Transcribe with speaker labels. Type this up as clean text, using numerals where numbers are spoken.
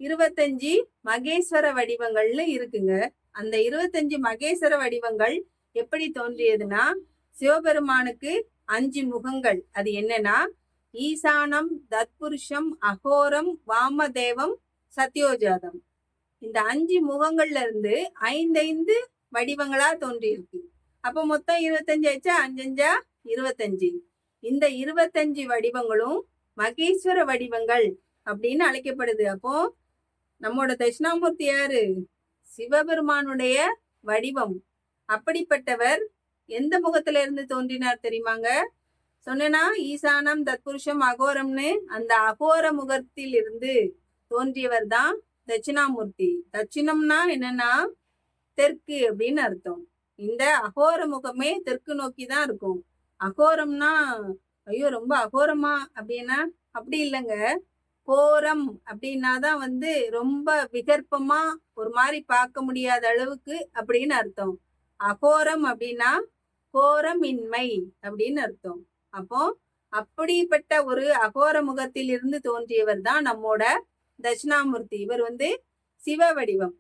Speaker 1: 25 மகேஸ்வர வடிவங்கள்னு இருக்குங்க. அந்த 25 மகேஸ்வர வடிவங்கள் எப்படி தோன்றியதுன்னா, சிவபெருமானுக்கு 5 முகங்கள். அது என்னன்னா, ஈசானம், தத்புருஷம், அகோரம், வாமதேவம், சத்யோஜாதம். இந்த 5 முகங்கள்ல இருந்து 5 வடிவங்களா தோன்றியிருக்கு. அப்போ மொத்தம் 25 ஆயிடுச்சா, 5 25. இந்த 25 வடிவங்களும் மகேஸ்வர வடிவங்கள் அப்படின்னு அழைக்கப்படுது. அப்போ நம்மோட தட்சிணாமூர்த்தி யாரு? சிவபெருமானுடைய வடிவம். அப்படிப்பட்டவர் எந்த முகத்துல இருந்து தோன்றினார் தெரியுமாங்க? சொன்னா ஈசானம், தத்புருஷம், அகோரம்னு அந்த அகோர முகத்தில் இருந்து தோன்றியவர் தான் தட்சிணாமூர்த்தி. தட்சிணம்னா என்னன்னா தெற்கு அப்படின்னு அர்த்தம். இந்த அகோர முகமே தெற்கு நோக்கி தான் இருக்கும். அகோரம்னா ஐயோ ரொம்ப அகோரமா அப்படின்னா அப்படி இல்லைங்க. கோரம் அப்படின்னாதான் ரொம்ப விகற்பமா ஒரு மாதிரி பார்க்க முடியாத அளவுக்கு அப்படின்னு அர்த்தம். அகோரம் அப்படின்னா கோரமின்மை அப்படின்னு அர்த்தம். அப்போ அப்படிப்பட்ட ஒரு அகோர முகத்தில் இருந்து தோன்றியவர் தான் நம்மோட தட்சிணாமூர்த்தி. இவர் சிவ வடிவம்.